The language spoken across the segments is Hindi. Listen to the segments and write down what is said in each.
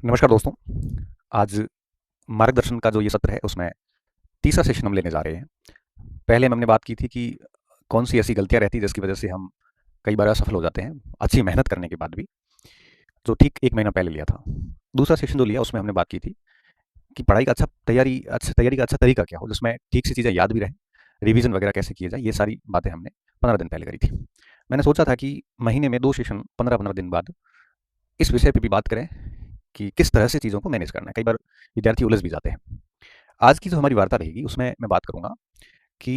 नमस्कार दोस्तों। आज मार्गदर्शन का जो ये सत्र है उसमें तीसरा सेशन हम लेने जा रहे हैं। पहले में हमने बात की थी कि कौन सी ऐसी गलतियां रहती है जिसकी वजह से हम कई बार असफल हो जाते हैं अच्छी मेहनत करने के बाद भी, जो ठीक 1 महीना पहले लिया था। दूसरा सेशन जो लिया उसमें हमने बात की थी कि पढ़ाई का तैयारी का अच्छा तरीका क्या हो जिसमें ठीक से चीज़ें याद भी रहें, रिवीजन वगैरह कैसे किए जाए, ये सारी बातें हमने 15 दिन पहले करी थी। मैंने सोचा था कि महीने में 2 सेशन 15-15 दिन बाद इस विषय पे भी बात करें कि किस तरह से चीज़ों को मैनेज करना है। कई बार विद्यार्थी उलझ भी जाते हैं। आज की जो हमारी वार्ता रहेगी उसमें मैं बात करूँगा कि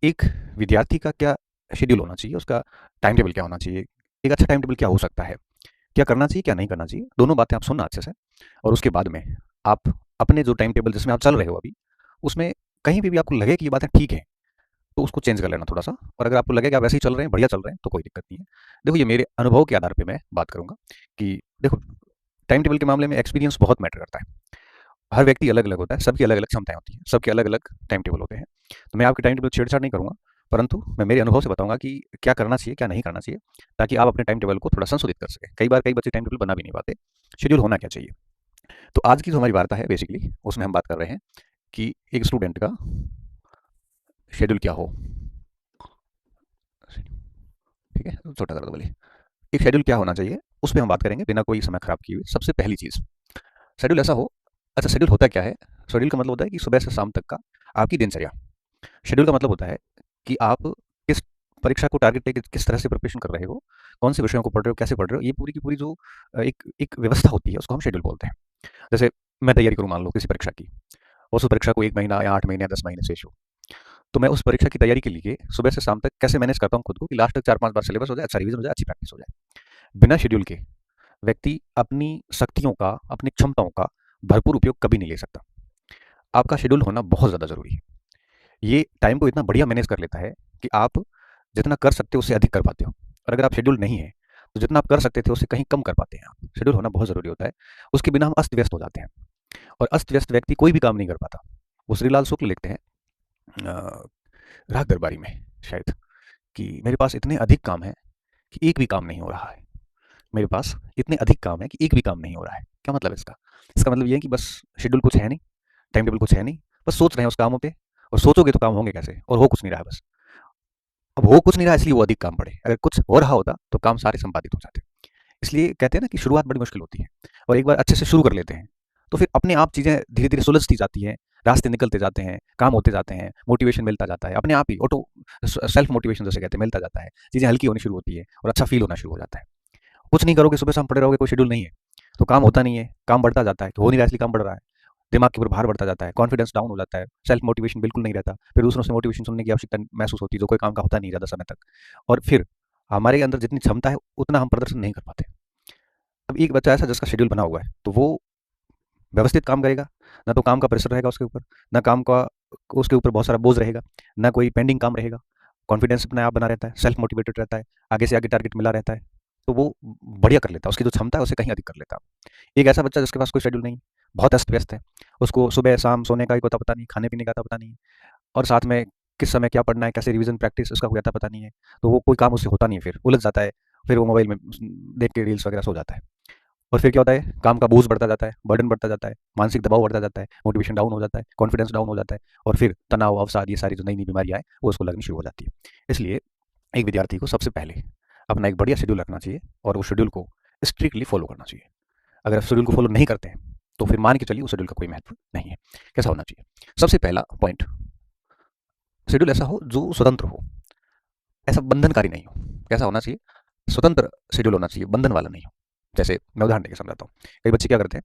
एक विद्यार्थी का क्या शेड्यूल होना चाहिए, उसका टाइम टेबल क्या होना चाहिए, एक अच्छा टाइम टेबल क्या हो सकता है, क्या करना चाहिए, क्या नहीं करना चाहिए। दोनों बातें आप सुनना अच्छे से, और उसके बाद में आप अपने जो टाइम टेबल जिसमें आप चल रहे हो अभी, उसमें कहीं पे भी आपको लगे कि ये बातें ठीक हैं, तो उसको चेंज कर लेना थोड़ा-सा। और अगर आपको लगे कि आप वैसे ही चल रहे हैं, बढ़िया चल रहे हैं, तो कोई दिक्कत नहीं है। देखो, ये मेरे अनुभव के आधार पे मैं बात करूँगा कि देखो, टाइम टेबल के मामले में एक्सपीरियंस बहुत मैटर करता है। हर व्यक्ति अलग-अलग होता है, सबकी अलग-अलग क्षमताएँ होती हैं, सबके अलग-अलग टाइम टेबल होते हैं। तो मैं आपके टाइम टेबल छेड़-छाड़ नहीं करूँगा, परंतु मैं मेरे अनुभव से बताऊँगा कि क्या करना चाहिए, क्या नहीं करना चाहिए, ताकि आप अपने टाइम टेबल को थोड़ा संशोधित कर सकें। कई बार कई बच्चे टाइम टेबल बना भी नहीं पाते, शेड्यूल होना क्या चाहिए। तो आज की जो हमारी वार्ता है बेसिकली उसमें हम बात कर रहे हैं कि एक स्टूडेंट का शेड्यूल क्या हो, ठीक है? छोटा कर दो बोलिए। एक शेड्यूल क्या होना चाहिए, उस पे हम बात करेंगे बिना कोई समय खराब किए हुए। सबसे पहली चीज़, शेड्यूल ऐसा हो। अच्छा, शेड्यूल होता क्या है? शेड्यूल का मतलब होता है कि सुबह से शाम तक का आपकी दिनचर्या। शेड्यूल का मतलब होता है कि आप किस परीक्षा को टारगेट लेके किस तरह से प्रिपरेशन कर रहे हो, कौन से विषयों को पढ़ रहे हो, कैसे पढ़ रहे हो, ये पूरी की पूरी जो एक एक व्यवस्था होती है उसको हम शेड्यूल बोलते हैं। जैसे मैं तैयारी करूँ मान लो किसी परीक्षा की, और उस परीक्षा को 1 महीना या 8 महीने या 10 महीने शेष हो, तो मैं उस परीक्षा की तैयारी के लिए सुबह से शाम तक कैसे मैनेज करता हूँ खुद को कि लास्ट तक 4-5 बार सिलेबस हो जाए, अच्छा रिवीजन हो जाए, अच्छी प्रैक्टिस हो जाए। बिना शेड्यूल के व्यक्ति अपनी शक्तियों का, अपनी क्षमताओं का भरपूर उपयोग कभी नहीं ले सकता। आपका शेड्यूल होना बहुत ज़्यादा ज़रूरी है। ये टाइम को इतना बढ़िया मैनेज कर लेता है कि आप जितना कर सकते हो उससे अधिक कर पाते हो। और अगर आप शेड्यूल नहीं है, तो जितना आप कर सकते थे उससे कहीं कम कर पाते हैं आप। शेड्यूल होना बहुत ज़रूरी होता है। उसके बिना हम अस्त-व्यस्त हो जाते हैं, और अस्त-व्यस्त व्यक्ति कोई भी काम नहीं कर पाता। वो श्रीलाल शुक्ल लिखते हैं राग दरबारी में शायद, कि मेरे पास इतने अधिक काम हैं कि एक भी काम नहीं हो रहा है। मेरे पास इतने अधिक काम है कि एक भी काम नहीं हो रहा है। क्या मतलब है इसका? इसका मतलब ये है कि बस शेड्यूल कुछ है नहीं, टाइम टेबल कुछ है नहीं, बस सोच रहे हैं उस कामों पे, और सोचोगे तो काम होंगे कैसे, और हो कुछ नहीं रहा है बस। अब हो कुछ नहीं रहा है इसलिए वो अधिक काम पड़े, अगर कुछ हो रहा होता तो काम सारे संपादित हो जाते। इसलिए कहते हैं ना कि शुरुआत बड़ी मुश्किल होती है, और एक बार अच्छे से शुरू कर लेते हैं तो फिर अपने आप चीज़ें धीरे-धीरे सुलझती जाती हैं, रास्ते निकलते जाते हैं, काम होते जाते हैं, मोटिवेशन मिलता जाता है, अपने आप ही ऑटो सेल्फ मोटिवेशन जिसे कहते हैं मिलता जाता है, चीज़ें हल्की होनी शुरू होती है और अच्छा फील होना शुरू हो जाता है। कुछ नहीं करोगे, सुबह शाम पड़े रहोगे, कोई शेड्यूल नहीं है, तो काम होता नहीं है, काम बढ़ता जाता है, तो हो नहीं रहा है इसलिए काम बढ़ रहा है। दिमाग के ऊपर भार बढ़ता जाता है, कॉन्फिडेंस डाउन हो जाता है, सेल्फ मोटिवेशन बिल्कुल नहीं रहता, फिर दूसरों से मोटिवेशन सुनने की आवश्यकता महसूस होती है, जो कोई काम का होता नहीं ज़्यादा समय तक, और फिर हमारे अंदर जितनी क्षमता है, उतना हम प्रदर्शन नहीं कर पाते। अब एक बच्चा ऐसा जिसका शेड्यूल बना हुआ है, तो वो व्यवस्थित काम करेगा, ना तो काम का प्रेशर रहेगा उसके ऊपर, ना काम का उसके ऊपर बहुत सारा बोझ रहेगा, ना कोई पेंडिंग काम रहेगा, कॉन्फिडेंस अपने आप बना रहता है, सेल्फ मोटिवेटेड रहता है, आगे से आगे टारगेट मिला रहता है, तो वो बढ़िया कर लेता है, उसकी जो क्षमता है उससे कहीं अधिक कर लेता है। एक ऐसा बच्चा जिसके पास कोई शेड्यूल नहीं, बहुत अस्त-व्यस्त है, उसको सुबह-शाम सोने का भी कोई पता नहीं, खाने-पीने का पता नहीं है, और साथ में किस समय क्या पढ़ना है, कैसे रिवीजन प्रैक्टिस उसका कोई आता पता नहीं है, तो वो कोई काम उससे होता नहीं है, फिर उलझ जाता है, फिर वो मोबाइल में देख के रील्स वगैरह सो जाता है। और फिर क्या होता है, काम का बोझ बढ़ता जाता है, बर्डन बढ़ता जाता है, मानसिक दबाव बढ़ता जाता है, मोटिवेशन डाउन हो जाता है, कॉन्फिडेंस डाउन हो जाता है, और फिर तनाव, अवसाद, ये सारी जो नई-नई बीमारियाँ हैं, वो उसको लगनी शुरू हो जाती है। इसलिए एक विद्यार्थी को सबसे पहले अपना एक बढ़िया शेड्यूल रखना चाहिए, और उस शेड्यूल को स्ट्रिक्टली फॉलो करना चाहिए। अगर आप शेड्यूल को फॉलो नहीं करते हैं, तो फिर मान के चलिए उस शेड्यूल का कोई महत्व नहीं है। कैसा होना चाहिए? सबसे पहला पॉइंट, शेड्यूल ऐसा हो जो स्वतंत्र हो, ऐसा बंधनकारी नहीं हो। कैसा होना चाहिए? स्वतंत्र शेड्यूल होना चाहिए, बंधन वाला नहीं हो। जैसे मैं उदाहरण देके समझाता हूँ। कई बच्चे क्या करते हैं,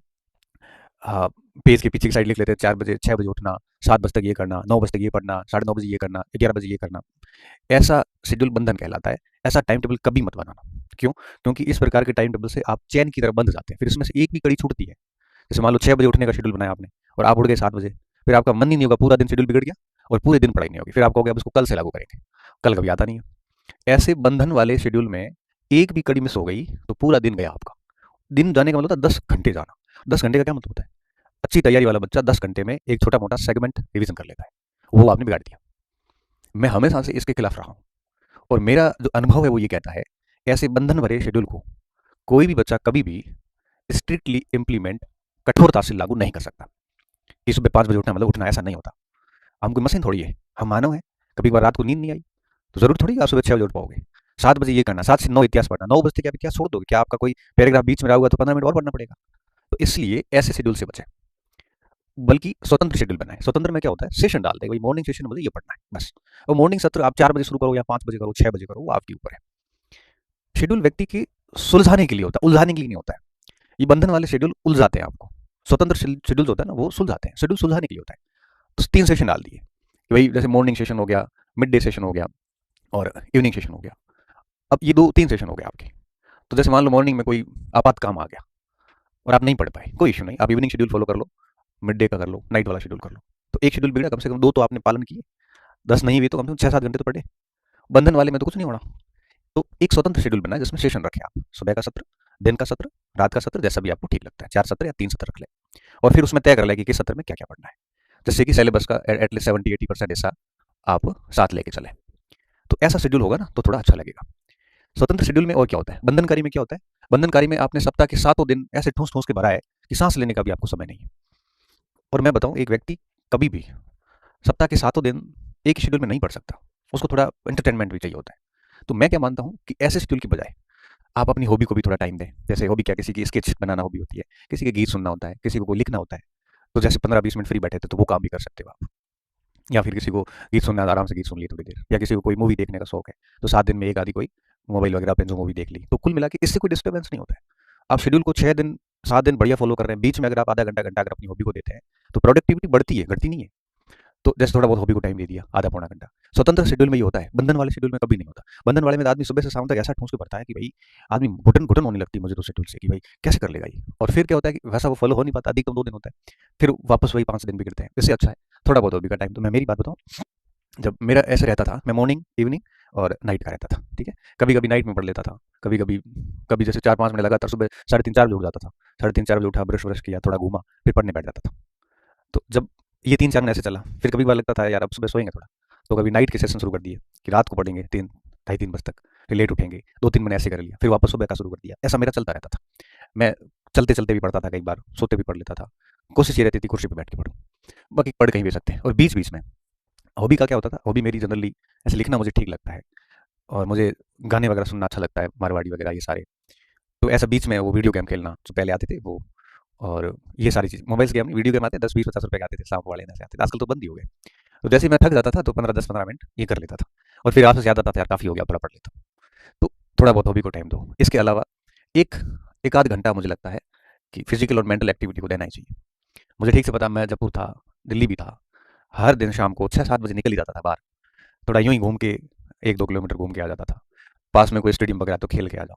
हाँ, पेज के पीछे की साइड लिख लेते हैं 4 बजे, 6 बजे उठना, 7 बजे तक ये करना, 9 बजे तक ये पढ़ना, साढ़े 9 बजे ये करना, 11 बजे ये करना। ऐसा शेड्यूल बंधन कहलाता है। ऐसा टाइम टेबल कभी मत बनाना। क्यों? क्योंकि इस प्रकार के टाइम टेबल से आप चैन की तरह बंध जाते हैं। फिर इसमें से एक भी कड़ी छूटती है। जैसे मान लो 6 बजे उठने का शेड्यूल बनाया आपने, और आप उठ गए 7 बजे, फिर आपका मन ही नहीं होगा, पूरा दिन शेड्यूल बिगड़ गया, और पूरे दिन पढ़ाई नहीं होगी। फिर आप कहोगे अब इसको कल से लागू करेंगे। कल कभी आता नहीं है। ऐसे बंधन वाले शेड्यूल में एक भी कड़ी मिस हो गई तो पूरा दिन गया आपका। दिन जाने का मतलब होता है 10 घंटे जाना। 10 घंटे का क्या मतलब होता है? अच्छी तैयारी वाला बच्चा 10 घंटे में एक छोटा-मोटा सेगमेंट रिवीजन कर लेता है। वो आपने बिगाड़ दिया। मैं हमेशा से इसके खिलाफ रहा हूँ, और मेरा जो अनुभव है वो ये कहता है, ऐसे बंधन भरे शेड्यूल को कोई भी बच्चा कभी भी स्ट्रिक्टली इम्प्लीमेंट, कठोरता से लागू नहीं कर सकता कि सुबह 5 बजे उठना मतलब उठना, ऐसा नहीं होता। हम कोई मशीन थोड़ी है, हम मानव हैं। कभी कभार रात को नींद नहीं आई तो जरूर थोड़ी आप सुबह 6 बजे उठ पाओगे। 7 बजे ये करना, 7 से 9 इतिहास पढ़ना, 9 बजे तक आप इतिहास छोड़ दोगे क्या? आपका कोई पैराग्राफ बीच में रहा हुआ तो 15 मिनट और पढ़ना पड़ेगा। तो इसलिए ऐसे शेड्यूल से बचें, बल्कि स्वतंत्र शेड्यूल बनाएं। स्वतंत्र में क्या होता है, सेशन डाल दें, भाई मॉर्निंग सेशन मुझे ये पढ़ना है बस। और मॉर्निंग सत्र आप 4 बजे शुरू करो या 5 बजे करो, 6 बजे करो, वो आपके ऊपर है। शेड्यूल व्यक्ति की सुलझाने के लिए होता है, उलझाने के लिए नहीं होता है। ये बंधन वाले शेड्यूल उलझाते हैं आपको। स्वतंत्र शेड्यूल होता है ना, वो सुलझाते हैं। शेड्यूल सुलझाने के लिए होता है। तो 3 सेशन डाल दिए कि भाई जैसे मॉर्निंग सेशन हो गया, मिड डे सेशन हो गया और इवनिंग सेशन हो गया। अब ये 2 3 सेशन हो गए आपके। तो जैसे मान लो मॉर्निंग में कोई आपात काम आ गया और आप नहीं पढ़ पाए, कोई इशू नहीं, आप इवनिंग शेड्यूल फॉलो कर लो, मिड डे का कर लो, नाइट वाला शेड्यूल कर लो। तो एक शेड्यूल बिगड़ा, कम से कम 2 तो आपने पालन किए, 10 नहीं भी तो कम से कम 6 7 घंटे तो पढ़े। बंधन वाले में तो कुछ नहीं होना। तो एक स्वतंत्र शेड्यूल बनाए जिसमें सेशन रखें आप, सुबह का सत्र, दिन का सत्र, रात का सत्र, जैसा भी आपको ठीक लगता है, 4 सत्र या 3 सत्र रख लें। और फिर उसमें तय कर लें कि किस सत्र में क्या क्या पढ़ना है। जैसे कि सिलेबस का एटलीस्ट 70 80% हिस्सा आप साथ लेके चलें। तो ऐसा शेड्यूल होगा ना तो थोड़ा अच्छा लगेगा। स्वतंत्र शेड्यूल में और क्या होता है, बंधनकारी में क्या होता है, बंधनकारी में आपने सप्ताह के 7 दिन ऐसे ठूस ठूस के भरा है कि सांस लेने का भी आपको समय नहीं है। और मैं बताऊं, एक व्यक्ति कभी भी सप्ताह के 7 दिन एक ही शेड्यूल में नहीं पढ़ सकता, उसको थोड़ा एंटरटेनमेंट भी चाहिए होता है। तो मैं क्या मानता हूँ कि ऐसे शेड्यूल की बजाय आप अपनी हॉबी को भी थोड़ा टाइम दें। जैसे हॉबी क्या, किसी की स्केच बनाना हॉबी होती है, किसी के गीत सुनना होता है, किसी को कोई लिखना होता है। तो जैसे 15 20 मिनट फ्री बैठे थे तो वो काम भी कर सकते हो आप। या फिर किसी को गीत सुनना, आराम से गीत सुन ली थोड़ी देर, या किसी को कोई मूवी देखने का शौक है तो 7 दिन में एक आधी कोई मोबाइल वगैरह पे जो मूवी देख ली। तो कुल मिला के इससे कोई डिस्टर्बेंस नहीं होता है। आप शेड्यूल को 6 दिन 7 दिन बढ़िया फॉलो कर रहे हैं, बीच में अगर आप आधा घंटा घंटा अगर अपनी हॉबी को देते हैं तो प्रोडक्टिविटी बढ़ती है, घटती नहीं है। तो जैसे थोड़ा बहुत हॉबी को टाइम दे दिया, आधा पौना घंटा। स्वतंत्र शेड्यूल में ये होता है, बंधन वाले शेड्यूल में कभी नहीं होता। बंधन वाले में आदमी सुबह से शाम तक ऐसा ठूस के पड़ता है कि भाई आदमी घुटन घुटन होने लगती है मुझे तो शेड्यूल से, कि भाई कैसे कर लेगा ये। और फिर क्या होता है कि वैसा वो फॉलो हो नहीं पाता, अधिकतम 2 दिन होता है, फिर वापस वही 5 दिन बिगड़ते हैं। इससे अच्छा है थोड़ा बहुत हॉबी का टाइम। तो मैं मेरी बात बताऊँ, जब मेरा ऐसे रहता था, मैं मॉर्निंग इवनिंग और नाइट का रहता था, ठीक है। कभी कभी नाइट में पढ़ लेता था, कभी कभी कभी जैसे 4 5 महीने लगातार सुबह 3:30 4 बजे उठ जाता था। 3:30 4 बजे उठा, ब्रश व्रश किया, थोड़ा घूमा, फिर पढ़ने बैठ जाता था। तो जब ये 3 4 महीने ऐसे चला, फिर कभी कभार लगता था यार अब सुबह सोएंगे थोड़ा, तो कभी नाइट के सेशन शुरू कर दिए कि रात को पढ़ेंगे 3 ढाई 3 बजे तक, फिर लेट उठेंगे, 2 3 महीने ऐसे कर लिया, फिर वापस सुबह का शुरू कर दिया। ऐसा मेरा चलता रहता था। मैं चलते चलते भी पढ़ता था, कई बार सोते भी पढ़ लेता था। कोशिश ये रहती थी कुर्सी पर बैठ के पढ़ूँ, बाकी पढ़ कहीं भी सकते हैं। और बीच बीच में हॉबी का क्या होता था, हॉबी मेरी जनरली ऐसे लिखना मुझे ठीक लगता है, और मुझे गाने वगैरह सुनना अच्छा लगता है, मारवाड़ी वगैरह ये सारे। तो ऐसा बीच में वो वीडियो गेम खेलना जो पहले आते थे वो, और ये सारी चीज़, मोबाइल्स गेम वीडियो गेम आते हैं 10 20 50 रुपए के आते थे, सांप वाले ऐसे आते थे, आजकल तो बंद ही हो गए। तो जैसे ही मैं थक जाता था तो 15 10 15 मिनट ये कर लेता था, और फिर आपसे याद आता था यार काफ़ी हो गया, थोड़ा पढ़ लेता हूँ। तो थोड़ा बहुत हॉबी को टाइम दो। इसके अलावा एक एक आध घंटा मुझे लगता है कि फिजिकल और मेंटल एक्टिविटी को देना ही चाहिए। मुझे ठीक से पता, मैं जयपुर था, दिल्ली भी था, हर दिन शाम को 6 7 बजे निकल ही जाता था बाहर, थोड़ा यूं ही घूम के 1 2 किलोमीटर घूम के आ जाता था। पास में कोई स्टेडियम वगैरह तो खेल के आ जाओ।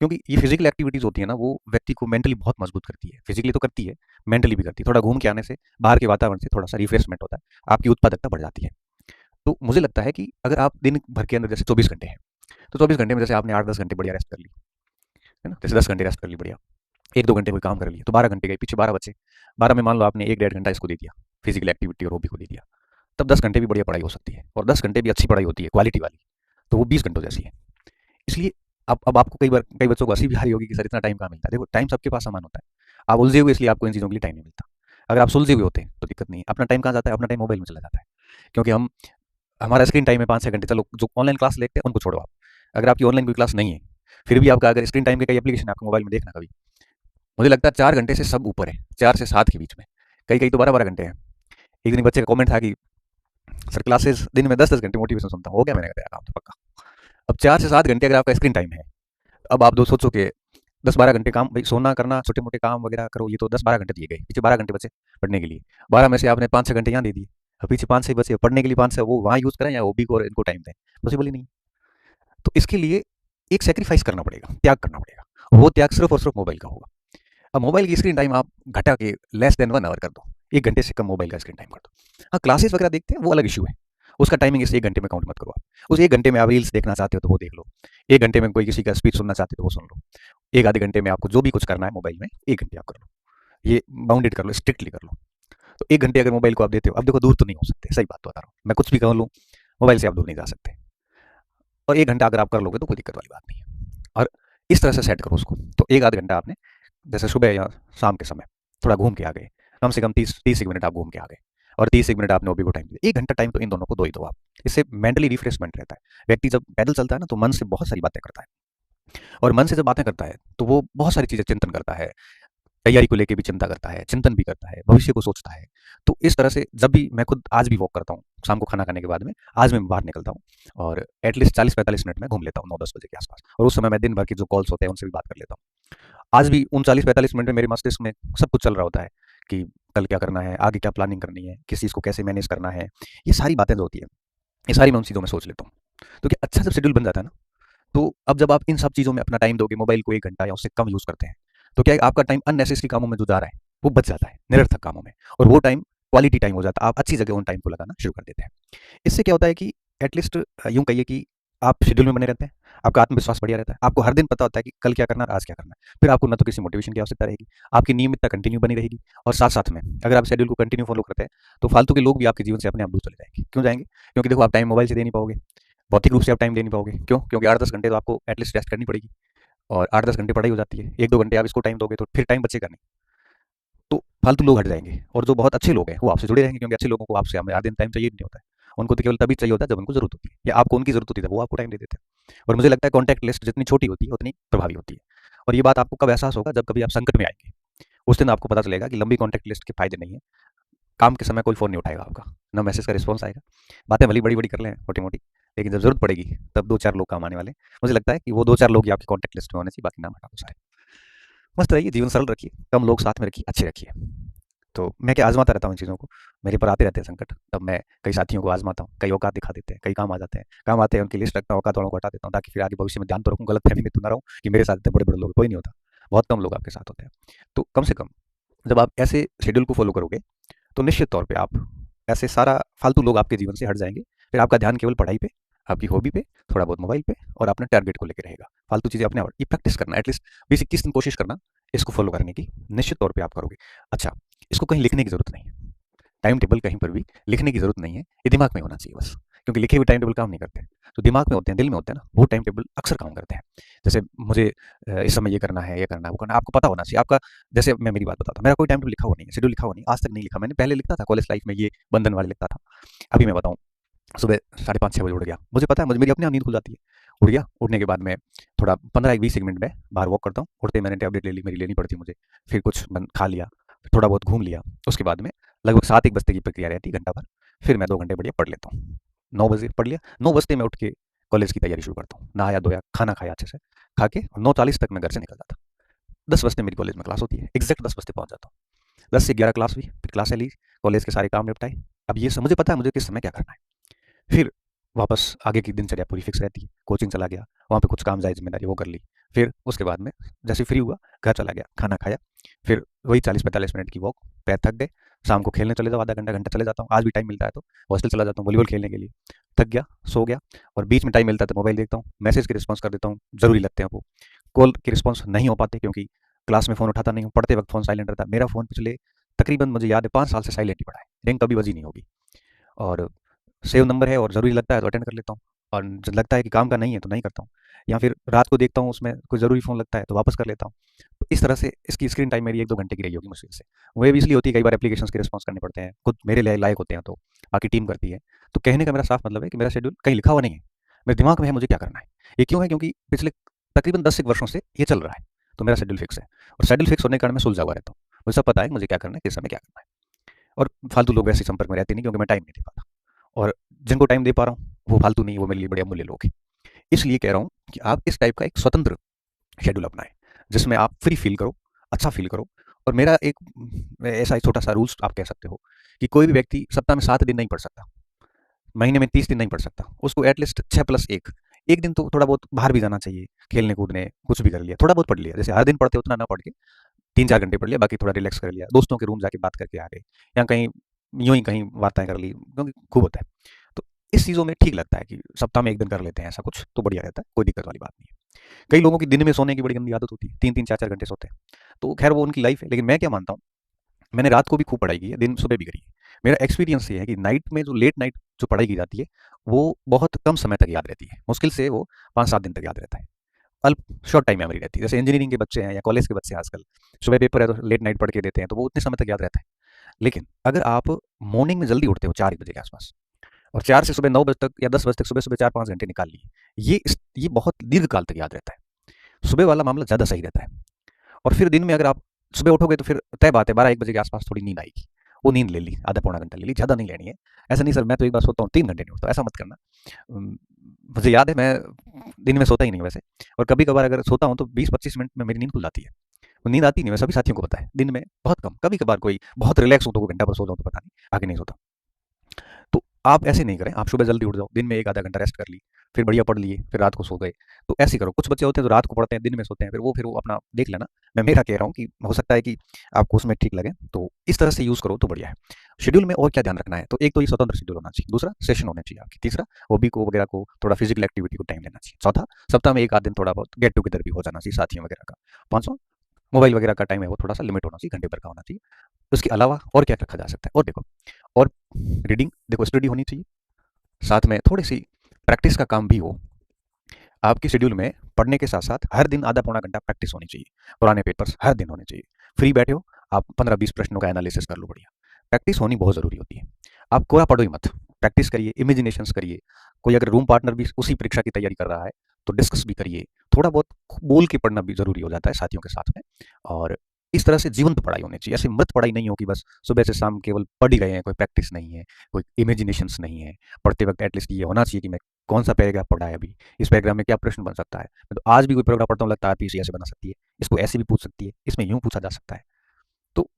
क्योंकि ये फिजिकल एक्टिविटीज़ होती है ना, वो व्यक्ति को मेंटली बहुत मजबूत करती है। फिजिकली तो करती है, मेंटली भी करती है। थोड़ा घूम के आने से, बाहर के वातावरण से थोड़ा सा रिफ्रेशमेंट होता है, आपकी उत्पादकता बढ़ जाती है। तो मुझे लगता है कि अगर आप दिन भर के अंदर जैसे 24 घंटे हैं, तो 24 घंटे में जैसे आपने 8 10 घंटे बढ़िया रेस्ट कर ली, है ना, जैसे 10 घंटे रेस्ट कर ली बढ़िया, 1 2 घंटे कोई काम कर लिया, तो 12 घंटे गए, पीछे 12 बचे। 12 में मान लो आपने 1 1.5 घंटा इसको दे दिया, फिजिकल एक्टिविटी और हॉबी को दे दिया, तब 10 घंटे भी बढ़िया पढ़ाई हो सकती है, और 10 घंटे भी अच्छी पढ़ाई होती है, क्वालिटी वाली। तो वो 20 घंटों जैसी है। इसलिए अब आपको कई बच्चों को हंसी भी आ रही होगी कि सर इतना टाइम कहाँ मिलता है। देखो, टाइम सबके पास समान होता है। आप उलझे हुए इसलिए आपको इन चीज़ों के लिए टाइम नहीं मिलता। अगर आप सुलझे हुए होते तो दिक्कत नहीं है। अपना टाइम कहाँ जाता है, अपना टाइम मोबाइल में चला जाता है। क्योंकि हमारा स्क्रीन टाइम है 5 6 घंटे। चलो जो ऑनलाइन क्लास लेते हैं उनको छोड़ो आप, अगर आपकी ऑनलाइन कोई क्लास नहीं है, फिर भी आपका अगर स्क्रीन टाइम के कई एप्लीकेशन आपको मोबाइल में देखना कभी, मुझे लगता है 4 घंटे से सब ऊपर है, 4 से 7 के बीच में, कई कई तो 12 12 घंटे हैं। एक दिन बच्चे का कमेंट था कि सर क्लासेस दिन में 10 10 घंटे मोटिवेशन सुनता हूँ, हो गया, मैंने कहा काम तो पक्का। अब 4 से 7 घंटे अगर आपका स्क्रीन टाइम है, अब आप दो सोचो कि 10 12 घंटे काम, भाई सोना करना, छोटे मोटे काम वगैरह करो, ये तो 10 12 घंटे दिए गए, पीछे 12 घंटे बचे पढ़ने के लिए। 12 में से आपने 5 6 घंटे यहाँ दे दिए, अब पीछे 5 6 बचे पढ़ने के लिए, 5 6 वो वहाँ यूज़ करें या हॉबी को और इनको टाइम दें, पॉसिबल ही नहीं। तो इसके लिए एक सेक्रीफाइस करना पड़ेगा, त्याग करना पड़ेगा। वो त्याग सिर्फ और सिर्फ मोबाइल का होगा। अब मोबाइल की स्क्रीन टाइम आप घटा के लेस देन 1 आवर कर दो, 1 घंटे से कम मोबाइल का स्क्रीन टाइम कर दो। हाँ, क्लासेस वगैरह देखते हैं वो अलग इशू है, उसका टाइमिंग इस 1 घंटे में काउंट मत करो आप। उस 1 घंटे में आप रील्स देखना चाहते हो तो वो देख लो, 1 घंटे में कोई किसी का स्पीच सुनना चाहते हो तो वो सुन लो, एक आधे घंटे में आपको जो भी कुछ करना है मोबाइल में 1 घंटे आप कर लो, ये बाउंडेड कर लो, स्ट्रिक्टली कर लो। तो 1 घंटे अगर मोबाइल को आप देते हो, अब देखो दूर तो नहीं हो सकते, सही बात तो बता रहा हूँ मैं, कुछ भी कर लूँ मोबाइल से आप दूर नहीं जा सकते। और 1 घंटा अगर आप कर लोगे तो कोई दिक्कत वाली बात नहीं है। और इस तरह से सेट करो उसको, तो एक आध घंटा आपने जैसे सुबह या शाम के समय थोड़ा घूम के आ गए, कम से कम 30 एक मिनट आप घूम के आ गए, और 30 एक मिनट आपने हॉबी को टाइम दिया, 1 घंटा टाइम तो इन दोनों को दो ही दो आप। इससे मेंटली रिफ्रेशमेंट रहता है। व्यक्ति जब पैदल चलता है ना, तो मन से बहुत सारी बातें करता है, और मन से जब बातें करता है तो वो बहुत सारी चीज़ें चिंतन करता है, तैयारी को लेके भी चिंता करता है, चिंतन भी करता है, भविष्य को सोचता है। तो इस तरह से जब भी मैं खुद आज भी वॉक करता हूँ, शाम को खाना खाने के बाद में, आज मैं बाहर निकलता हूँ और एटलीस्ट 40-45 मिनट में घूम लेता हूँ 9-10 बजे के आसपास, और उस समय मैं दिन भर की जो कॉल्स होते हैं उनसे भी बात कर लेता हूँ। आज भी उन 40-45 मिनट में मेरे मस्तिष्क में सब कुछ चल रहा होता है कि कल क्या करना है, आगे क्या प्लानिंग करनी है, किस चीज़ को कैसे मैनेज करना है, ये सारी बातें जो होती हैं, ये सारी मैं उन चीज़ों में सोच लेता हूँ। तो क्या अच्छा जब शेड्यूल बन जाता है ना, तो अब जब आप इन सब चीज़ों में अपना टाइम दोगे, मोबाइल को 1 घंटा या उससे कम यूज़ करते हैं, तो क्या है आपका टाइम अननेसेसरी कामों में जो जा रहा है, वो बच जाता है, निरर्थक कामों में, और वो टाइम क्वालिटी टाइम हो जाता है, आप अच्छी जगह उन टाइम को लगाना शुरू कर देते हैं। इससे क्या होता है कि एटलीस्ट यूँ कहिए कि आप शेड्यूल में बने रहते हैं, आपका आत्मविश्वास बढ़िया रहता है, आपको हर दिन पता होता है कि कल क्या करना है और आज क्या करना है। फिर आपको ना तो किसी मोटिवेशन की आवश्यकता रहेगी, आपकी नियमितता कंटिन्यू बनी रहेगी, और साथ-साथ में अगर आप शेड्यूल को कंटिन्यू फॉलो करते हैं, तो फालतू के लोग भी आपके जीवन से अपने आप दूर चले जाएँगे। क्यों जाएँगे? क्योंकि देखो आप टाइम मोबाइल से दे नहीं पाओगे, भौतिक रूप से आप टाइम दे नहीं पाओगे। क्यों? क्योंकि 8-10 घंटे तो आपको एटलीस्ट रेस्ट करनी पड़ेगी, और 8-10 घंटे पढ़ाई हो जाती है। 1-2 घंटे आप इसको टाइम दोगे तो फिर टाइम बचेगा नहीं। तो फालतू लोग हट जाएँगे, और जो बहुत अच्छे लोग हैं, वो आपसे जुड़े रहेंगे, क्योंकि अच्छे लोगों को आपसे हमें हर दिन टाइम चाहिए भी नहीं होता है। उनको तो केवल तभी चाहिए होता है जब उनको ज़रूरत होती है, या आपको उनकी ज़रूरत होती है, तब वो आपको टाइम दे देते हैं। और मुझे लगता है कॉन्टैक्ट लिस्ट जितनी छोटी होती है, उतनी प्रभावी होती है। और ये बात आपको कब एहसास होगा, जब कभी आप संकट में आएँगे। उस दिन आपको पता चलेगा कि लंबी कॉन्टैक्ट लिस्ट के फ़ायदे नहीं है। काम के समय कोई फ़ोन नहीं उठाएगा आपका, ना मैसेज का रिस्पॉन्स आएगा। बातें भले ही बड़ी-बड़ी कर लें, मोटी-मोटी, लेकिन जब ज़रूरत पड़ेगी, तब 2-4 लोग काम आने वाले हैं। मुझे लगता है कि वो 2-4 लोग ही आपकी कॉन्टैक्ट लिस्ट में होने चाहिए, बाकी नाम हटा दो सारे। मस्त रहिए, जीवन सरल रखिए, कम लोग साथ में रखिए, अच्छे रखिए। तो मैं क्या आज़माता रहता हूँ इन चीज़ों को, मेरे पर आते रहते हैं संकट, तब मैं कई साथियों को आज़माता हूँ, कई औकात दिखा देते हैं, कई काम आ जाते हैं। काम आते हैं उनकी लिस्ट रखता हूँ, औकात वालों को हटा देता हूँ, ताकि फिर आगे भविष्य में ध्यान तो रखूँ, गलतफ़हमी में तो ना रहूँ कि मेरे साथ इतने बड़े-बड़े लोग, कोई नहीं होता। बहुत कम लोग आपके साथ होते हैं। तो कम से कम जब आप ऐसे शेड्यूल को फ़ॉलो करोगे, तो निश्चित तौर पे आप ऐसे सारा फालतू लोग आपके जीवन से हट जाएँगे। फिर आपका ध्यान केवल पढ़ाई पे, आपकी हॉबी पे, थोड़ा बहुत मोबाइल पे, और अपने टारगेट को लेके रहेगा। फालतू चीज़ें अपने आप ये प्रैक्टिस करना, एटलीस्ट बेसिक 30 दिन कोशिश करना इसको फ़ॉलो करने की, निश्चित तौर पे आप करोगे। अच्छा, इसको कहीं लिखने की ज़रूरत नहीं है। टाइम टेबल कहीं पर भी लिखने की ज़रूरत नहीं है, ये दिमाग में होना चाहिए बस। क्योंकि लिखे हुए टाइम टेबल काम नहीं करते। जो दिमाग में होते हैं, दिल में होते हैं ना, वो टाइम टेबल अक्सर काम करते हैं। जैसे मुझे इस समय ये करना है, वो करना है, आपको पता होना चाहिए। आपका जैसे मैं मेरी बात बताता हूँ, मेरा कोई टाइम टेबल लिखा हुआ नहीं है, शेड्यूल लिखा हुआ नहीं है, आज तक नहीं लिखा मैंने। पहले लिखता था कॉलेज लाइफ में, ये बंधन वाले लिखता था। अभी मैं बताऊँ, सुबह 5:30-6 बजे उठ गया। मुझे पता है, मुझे मेरी अपने आप नींद खुल जाती है। उठ गया, उठने के बाद मैं थोड़ा 15-20 मिनट में बाहर वॉक करता हूँ। उठते ही मैंने टैबलेट ले ली, मेरी लेनी पड़ती है मुझे। फिर कुछ बन खा लिया, फिर थोड़ा बहुत घूम लिया। उसके बाद में लगभग 7-1 बजते की प्रक्रिया रहती है, घंटा भर। फिर मैं 2 घंटे बढ़िया पढ़ लेता हूँ। 9 बजे पढ़ लिया, 9 बजते मैं उठ के कॉलेज की तैयारी शुरू करता हूँ। नहाया-धोया, खाना खाया अच्छे से, खा के 9:40 तक मैं घर से निकल जाता हूँ। 10 बजते मेरी कॉलेज में क्लास होती है, एग्ज़ैक्ट 10 बजते पहुँच जाता हूँ। 10 से 11 क्लास हुई, फिर क्लासें ली, कॉलेज के सारे काम निपटाए। अब ये मुझे पता है मुझे किस समय क्या करना है। फिर वापस आगे की दिनचर्या पूरी फिक्स रहती है। कोचिंग चला गया, वहाँ पे कुछ काम जाए ज़िम्मेदारी वो कर ली। फिर उसके बाद में जैसे फ्री हुआ, घर चला गया, खाना खाया, फिर वही 40-45 मिनट की वॉक, पैर थक गए, शाम को खेलने चले जाओ, आधा घंटा, घंटा चले जाता हूँ। आज भी टाइम मिलता है तो हॉस्टल चला जाता हूँ वॉलीबॉल खेलने के लिए। थक गया, सो गया, और बीच में टाइम मिलता है तो मोबाइल देखता हूँ, मैसेज के रिस्पॉन्स कर देता हूँ, ज़रूरी लगते हैं वो। कॉल के रिस्पॉन्स नहीं हो पाते, क्योंकि क्लास में फ़ोन उठाता नहीं हूँ, पढ़ते वक़्त फ़ोन साइलेंट रहता है। मेरा फ़ोन पिछले तकरीबन मुझे याद है 5 साल से साइलेंट ही पड़ा है, रिंग कभी बजी नहीं होगी। और सेव नंबर है और ज़रूरी लगता है तो अटेंड कर लेता हूँ, और जब लगता है कि काम का नहीं है तो नहीं करता हूँ, या फिर रात को देखता हूँ उसमें कोई ज़रूरी फ़ोन लगता है तो वापस कर लेता हूँ। तो इस तरह से इसकी स्क्रीन टाइम मेरी 1-2 घंटे की रही होगी मुश्किल से। वो भी इसलिए होती है, कई बार एप्लीकेशंस के रिस्पॉन्स करने पड़ते हैं, खुद मेरे लिए लायक होते हैं तो बाकी टीम करती है। तो कहने का मेरा साफ मतलब है कि मेरा शेड्यूल कहीं लिखा हुआ नहीं है, मेरे दिमाग में है मुझे क्या करना है। ये क्यों है? क्योंकि पिछले तकरीबन 10 एक वर्षों से ये चल रहा है, तो मेरा शेड्यूल फिक्स है, और शेड्यूल फिक्स होने के कारण मैं सुलझा हुआ रहता हूँ। मुझे सब पता है कि मुझे क्या करना है, किस समय क्या करना है, और फालतू लोग वैसे संपर्क में रहते नहीं, क्योंकि मैं टाइम नहीं दे पाता। और जिनको टाइम दे पा रहा हूँ, वो फालतू नहीं, वो मेरे लिए बड़े अमूल्य लोग हैं। इसलिए कह रहा हूँ कि आप इस टाइप का एक स्वतंत्र शेड्यूल अपनाएँ, जिसमें आप फ्री फ़ील करो, अच्छा फ़ील करो। और मेरा एक ऐसा एक छोटा-सा रूल्स आप कह सकते हो कि कोई भी व्यक्ति सप्ताह में 7 दिन नहीं पढ़ सकता, महीने में 30 दिन नहीं पढ़ सकता। उसको एटलीस्ट 6+1 1 दिन तो थोड़ा बहुत बाहर भी जाना चाहिए, खेलने-कूदने, कुछ भी कर लिया, थोड़ा बहुत पढ़ लिया। जैसे हर दिन पढ़ते उतना ना पढ़ के 3-4 घंटे पढ़ लिया, बाकी थोड़ा रिलैक्स कर लिया, दोस्तों के रूम जाके बात करके आ गए, या कहीं यूँ ही कहीं वार्ताएँ कर ली, क्योंकि खूब होता है। तो इस चीज़ों में ठीक लगता है कि सप्ताह में 1 दिन कर लेते हैं ऐसा कुछ, तो बढ़िया रहता है, कोई दिक्कत वाली बात नहीं है। कई लोगों की दिन में सोने की बड़ी गंदी आदत होती है, 3-3 4-4 घंटे सोते हैं, तो खैर वो उनकी लाइफ़ है। लेकिन मैं क्या मानता हूँ, मैंने रात को भी खूब पढ़ाई की है, दिन सुबह भी करी है। मेरा एक्सपीरियंस ये है कि नाइट में जो लेट नाइट जो पढ़ाई की जाती है, वो बहुत कम समय तक याद रहती है। मुश्किल से वो 5-7 दिन तक याद रहता है। अल्प शॉर्ट टाइम मेमोरी रहती है। जैसे इंजीनियरिंग के बच्चे हैं या कॉलेज के बच्चे हैं आजकल, सुबह पेपर है तो लेट नाइट पढ़ के देते हैं, तो वो उतने समय तक याद रहता है। लेकिन अगर आप मॉर्निंग में जल्दी उठते हो 4 बजे के आसपास, और 4 से सुबह 9 बजे तक या 10 बजे तक सुबह-सुबह 4-5 घंटे निकाल लिए, ये बहुत दीर्घ काल तक याद रहता है। सुबह वाला मामला ज़्यादा सही रहता है। और फिर दिन में अगर आप सुबह उठोगे तो फिर तय बात है 12-1 बजे के आसपास थोड़ी नींद आएगी। वो नींद ले ली, आधा पौना घंटा ले ली, ज़्यादा नहीं लेनी है। ऐसा नहीं सर मैं तो एक बार सोता हूँ 3 घंटे नहीं उठता, ऐसा मत करना। उम, मुझे याद है मैं दिन में सोता ही नहीं हूँ वैसे, और कभी-कभार अगर सोता हूँ तो 20-25 मिनट में मेरी नींद खुल जाती है। वो नींद आती नहीं है, सभी साथियों को पता है। दिन में बहुत कम, कभी-कभार कोई बहुत रिलैक्स हूँ तो घंटा भर सो जाऊँ तो पता नहीं, आगे नहीं सोता। तो आप ऐसे नहीं करें, आप सुबह जल्दी उठ जाओ, दिन में 1 आधा घंटा रेस्ट कर ली, फिर बढ़िया पढ़ लिए, फिर रात को सो गए। तो ऐसे ही करो। कुछ बच्चे होते हैं जो रात को पढ़ते हैं, दिन में सोते हैं, फिर वो अपना देख लेना। मैं मेरा कह रहा हूँ कि हो सकता है कि आपको उसमें ठीक लगे, तो इस तरह से यूज़ करो तो बढ़िया है। शेड्यूल में और क्या ध्यान रखना है, तो एक तो ये स्वतंत्र शेड्यूल होना चाहिए, दूसरा सेशन होने चाहिए आपकी, तीसरा हॉबी को वगैरह को थोड़ा फिजिकल एक्टिविटी को टाइम देना चाहिए, चौथा सप्ताह में 1 आध दिन थोड़ा बहुत गेट टुगेदर भी हो जाना चाहिए साथियों वगैरह का, पाँचवाँ मोबाइल वगैरह का टाइम है वो थोड़ा-सा लिमिट होना चाहिए, घंटे भर का होना चाहिए। उसके अलावा और क्या रखा जा सकता है? और देखो, और रीडिंग देखो स्टडी होनी चाहिए, साथ में थोड़ी-सी प्रैक्टिस का काम भी हो। आपके शेड्यूल में पढ़ने के साथ-साथ हर दिन आधा पौना घंटा प्रैक्टिस होनी चाहिए। पुराने पेपर्स हर दिन होने चाहिए। फ्री बैठे हो, आप 15-20 प्रश्नों का एनालिसिस कर लो बढ़िया। प्रैक्टिस होनी बहुत ज़रूरी होती है। आप कोरा पढ़ो ही मत, प्रैक्टिस करिए, इमेजिनेशंस करिए। कोई अगर रूम पार्टनर भी उसी परीक्षा की तैयारी कर रहा है, तो डिस्कस भी करिए। थोड़ा बहुत बोल के पढ़ना भी ज़रूरी हो जाता है साथियों के साथ में, और इस तरह से जीवंत पढ़ाई होनी चाहिए। ऐसे मृत पढ़ाई नहीं हो कि बस सुबह से शाम केवल पढ़ ही रहे हैं, कोई प्रैक्टिस नहीं है, कोई इमेजिनेशंस नहीं है। पढ़ते वक़्त एटलीस्ट ये होना चाहिए कि मैं कौन-सा पैराग्राफ पढ़ा है अभी, इस पैराग्राफ में क्या प्रश्न बन सकता है। मैं तो आज भी कोई पैराग्राफ पढ़ता हूँ लगता है आरपीसी ऐसे बना सकती है, इसको ऐसे भी पूछ सकती है, इसमें यूँ पूछा जा सकता है। तो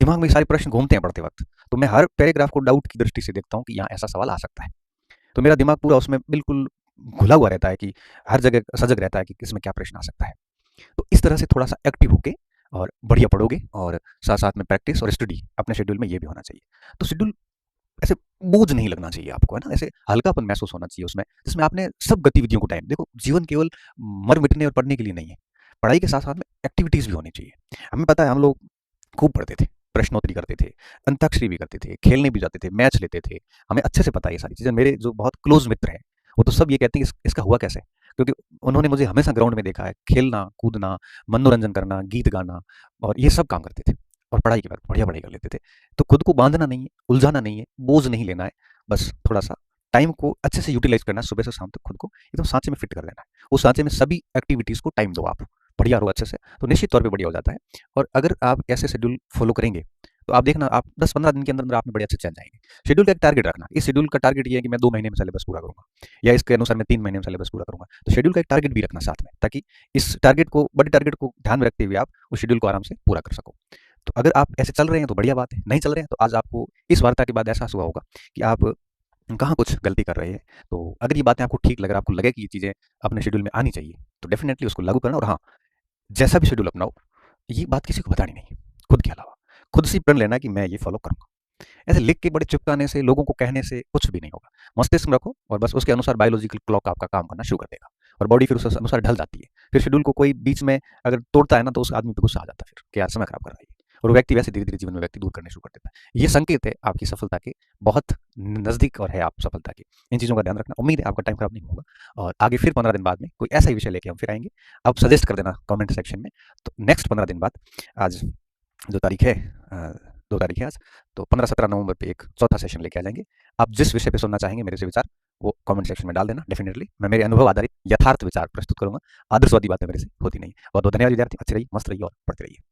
दिमाग में ये सारे प्रश्न घूमते हैं पढ़ते वक़्त, तो मैं हर पैराग्राफ को डाउट की दृष्टि से देखता हूँ कि यहाँ ऐसा सवाल आ सकता है। तो मेरा दिमाग पूरा उसमें बिल्कुल घुला हुआ रहता है कि हर जगह सजग रहता है कि इसमें क्या प्रश्न आ सकता है। तो इस तरह से थोड़ा-सा एक्टिव होके और बढ़िया पढ़ोगे, और साथ-साथ में प्रैक्टिस और स्टडी अपने शेड्यूल में ये भी होना चाहिए। तो शेड्यूल ऐसे बोझ नहीं लगना चाहिए आपको, है ना? ऐसे हल्कापन महसूस होना चाहिए उसमें, जिसमें आपने सब गतिविधियों को टाइम देखो, जीवन केवल मर-मिटने और पढ़ने के लिए नहीं है। पढ़ाई के साथ-साथ में एक्टिविटीज़ भी होनी चाहिए। हमें पता है हम लोग खूब पढ़ते थे, प्रश्नोत्तरी करते थे, अंताक्षरी भी करते थे, खेलने भी जाते थे, मैच लेते थे। हमें अच्छे से पता है ये सारी चीज़ें। मेरे जो बहुत क्लोज़ मित्र हैं, वो तो सब ये कहते हैं कि इसका हुआ कैसे? क्योंकि उन्होंने मुझे हमेशा ग्राउंड में देखा है, खेलना, कूदना, मनोरंजन करना, गीत गाना और ये सब काम करते थे, और पढ़ाई के वक़्त बढ़िया पढ़ाई कर लेते थे। तो खुद को बाँधना नहीं है, उलझाना नहीं है, बोझ नहीं लेना है, बस थोड़ा-सा टाइम को अच्छे से यूटिलाइज़ करना है, सुबह से शाम तक खुद को एकदम सांचे में फिट कर देना है। उस सांचे में सभी एक्टिविटीज़ को टाइम दो आप, बढ़िया रहो अच्छे से, तो निश्चित तौर पे बढ़िया हो जाता है। और अगर आप ऐसे शेड्यूल फ़ॉलो करेंगे, तो आप देखना आप 10-15 दिन के अंदर-अंदर आप में बड़े अच्छे चल जाएँगे। शेड्यूल का एक टारगेट रखना, इस शेड्यूल का टारगेट ये है कि मैं 2 महीने में सिलेबस पूरा करूँगा, या इसके अनुसार मैं 3 महीने में सिलेबस पूरा करूँगा। तो शेड्यूल का एक टारगेट भी रखना साथ में, ताकि इस टारगेट को, बड़े टारगेट को ध्यान में रखते हुए आप उस शेड्यूल को आराम से पूरा कर सको। तो अगर आप ऐसे चल रहे हैं तो बढ़िया बात है, नहीं चल रहे हैं तो आज आपको इस वार्ता के बाद एहसास हुआ होगा कि आप कहाँ कुछ गलती कर रहे हैं। तो अगर ये बातें आपको ठीक लग रहा है, आपको लगे कि ये चीज़ें अपने शेड्यूल में आनी चाहिए, तो डेफ़िनिटली उसको लागू करना। और हाँ, जैसा भी शेड्यूल अपनाओ, ये बात किसी को बतानी नहीं, खुद के अलावा। खुद से प्रण लेना कि मैं ये फ़ॉलो करूँगा। ऐसे लिख के बड़े चिपकाने से, लोगों को कहने से कुछ भी नहीं होगा। मस्तिष्क में रखो और बस उसके अनुसार बायोलॉजिकल क्लॉक आपका काम करना शुरू कर देगा, और बॉडी फिर उस अनुसार ढल जाती है। फिर शेड्यूल को कोई बीच में अगर तोड़ता है ना, तो उस आदमी पे गुस्सा आ जाता है फिर कि यार समय खराब कर रहा है ये। और वो व्यक्ति वैसे धीरे-धीरे जीवन में व्यक्ति दूर करने शुरू कर देता है। ये संकेत है आपकी सफलता के, बहुत नज़दीक और है आप सफलता के। इन चीज़ों का ध्यान रखना। उम्मीद है आपका टाइम खराब नहीं होगा, और आगे फिर 15 दिन बाद में कोई ऐसा ही विषय लेके हम फिर आएँगे। आप सजेस्ट कर देना कमेंट सेक्शन में। तो नेक्स्ट 15 दिन बाद, आज जो तारीख है 2 तारीख है आज, तो 15-17 नवंबर पे एक चौथा सेशन लेके आ जाएँगे। आप जिस विषय पे सुनना चाहेंगे मेरे से विचार, वो कमेंट सेक्शन में डाल देना डेफिनिटली। मैं मेरे अनुभव आधारित यथार्थ विचार प्रस्तुत करूँगा। आदर्शवादी बातें मेरे से होती नहीं। बहुत-बहुत धन्यवाद विद्यार्थी। अच्छी रहिए, मस्त रहिए और पढ़ते रहिए।